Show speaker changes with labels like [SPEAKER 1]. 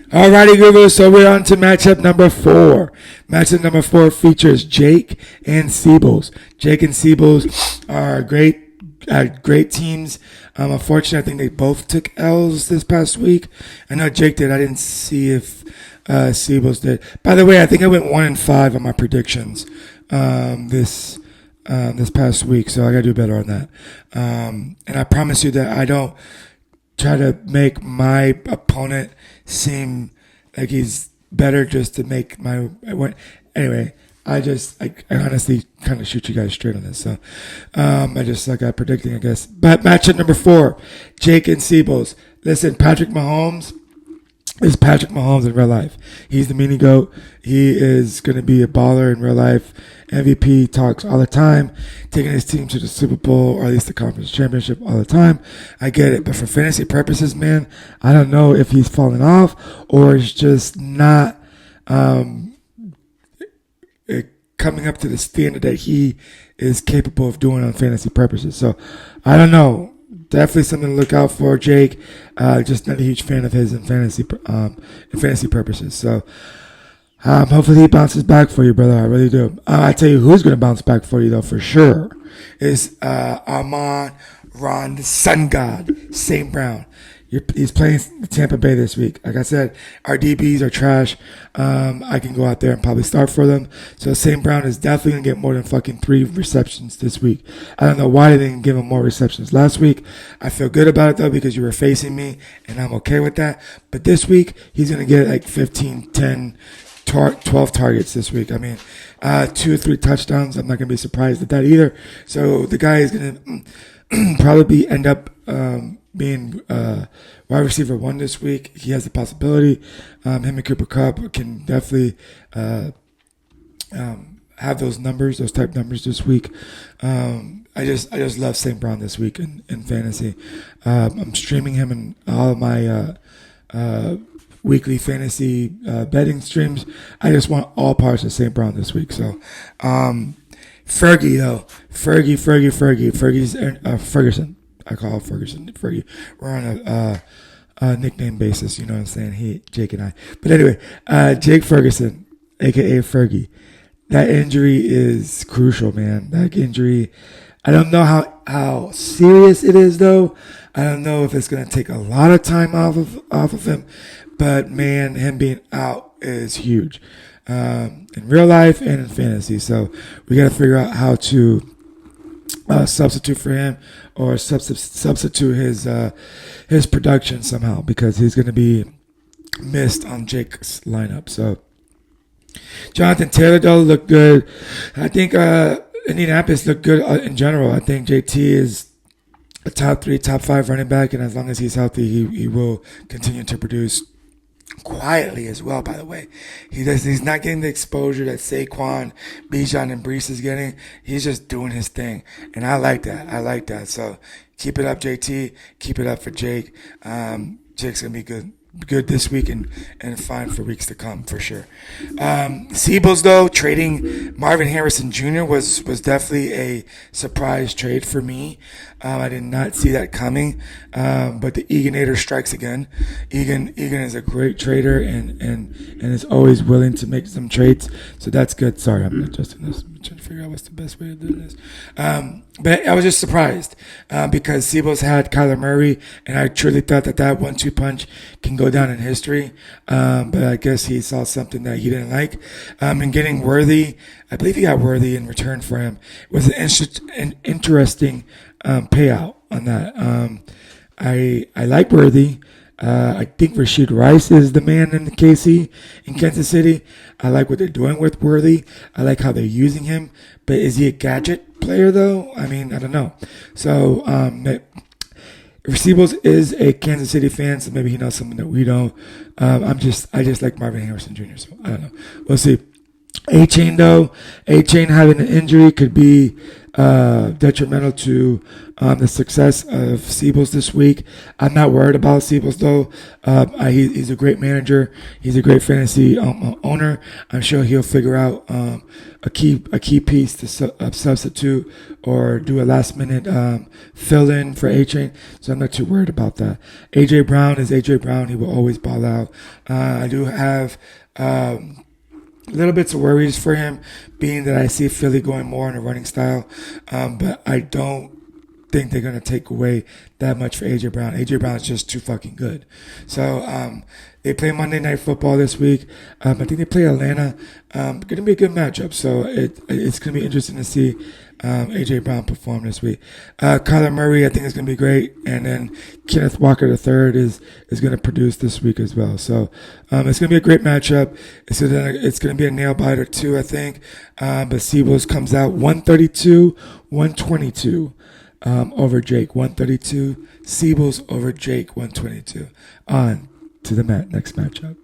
[SPEAKER 1] Alrighty, Google. So we're on to matchup number 4. Matchup number 4 features Jake and Siebels. Jake and Siebels are great teams. Unfortunately, I think they both took L's this past week. I know Jake did. I didn't see if Siebels did. By the way, I think I went 1-5 on my predictions this past week, so I gotta do better on that. And I promise you that I don't try to make my opponent seem like he's better just to make my anyway. I honestly kind of shoot you guys straight on this. So I just got predicting, I guess. But matchup number 4, Jake and Siebels. Listen, Patrick Mahomes is Patrick Mahomes in real life. He's the mini GOAT. He is going to be a baller in real life. MVP talks all the time, taking his team to the Super Bowl or at least the conference championship all the time. I get it. But for fantasy purposes, man, I don't know if he's falling off or it's just not coming up to the standard that he is capable of doing on fantasy purposes. So I don't know. Definitely something to look out for, Jake. Just not a huge fan of his in fantasy purposes. So hopefully he bounces back for you, brother. I really do. I tell you who's going to bounce back for you, though, for sure, is Amon-Ra, the Sun God, St. Brown. He's playing Tampa Bay this week. Like I said, our DBs are trash. I can go out there and probably start for them. So St. Brown is definitely going to get more than fucking 3 receptions this week. I don't know why they didn't give him more receptions last week. I feel good about it, though, because you were facing me, and I'm okay with that. But this week, he's going to get like 15, 10, 12 targets this week. I mean, 2 or 3 touchdowns. I'm not going to be surprised at that either. So the guy is going to probably end up being wide receiver 1 this week. He has the possibility. Him and Cooper Kupp can definitely have those type numbers this week. I just love St. Brown this week in fantasy. I'm streaming him in all of my weekly fantasy betting streams. I just want all parts of St. Brown this week. So Fergie, though. Ferguson. I call Ferguson Fergie. We're on a nickname basis, you know what I'm saying? Jake and I. But anyway, Jake Ferguson, a.k.a. Fergie. That injury is crucial, man. That injury, I don't know how serious it is, though. I don't know if it's going to take a lot of time off of him. But, man, him being out is huge in real life and in fantasy. So we got to figure out how to substitute for him or substitute his production somehow, because he's going to be missed on Jake's lineup. So Jonathan Taylor, though, looked good. I think Indianapolis looked good in general. I think JT is a top 3, top 5 running back, and as long as he's healthy, he will continue to produce quietly as well, by the way. He's not getting the exposure that Saquon, Bijan, and Brees is getting. He's just doing his thing. And I like that. So keep it up, JT. Keep it up for Jake. Jake's going to be good this week and fine for weeks to come, for sure. Siebels, though, trading Marvin Harrison Jr. was definitely a surprise trade for me. I did not see that coming, but the Eaganator strikes again. Egan is a great trader and is always willing to make some trades, so that's good. Sorry, I'm adjusting this. I'm trying to figure out what's the best way to do this. But I was just surprised because Siebels had Kyler Murray, and I truly thought that 1-2 punch can go down in history. But I guess he saw something that he didn't like. And getting Worthy, I believe he got Worthy in return for him. It was an interesting payout on that. I like Worthy. I think Rashid Rice is the man in Kansas City. I like what they're doing with Worthy. I like how they're using him. But is he a gadget player, though? I mean, I don't know. So, Siebels is a Kansas City fan, so maybe he knows something that we don't. I just like Marvin Harrison Jr., so I don't know. We'll see. A-Chain, though. A-Chain having an injury could be detrimental to the success of Siebels this week. I'm not worried about Siebels though. He's a great manager. He's a great fantasy owner. I'm sure he'll figure out a key piece to substitute or do a last minute fill in for A-Chain. So I'm not too worried about that. AJ Brown is AJ Brown. He will always ball out. I do have little bits of worries for him, being that I see Philly going more in a running style, but I don't think they're going to take away that much for AJ Brown. AJ Brown is just too fucking good. So they play Monday Night Football this week. I think they play Atlanta. Going to be a good matchup. So it's going to be interesting to see AJ Brown perform this week. Kyler Murray, I think, is going to be great, and then Kenneth Walker III is going to produce this week as well. So it's going to be a great matchup. It's going to be a nail biter too, I think. But Siebels comes out 132-122 over Jake. 132. Siebels over Jake 122. On to the next matchup.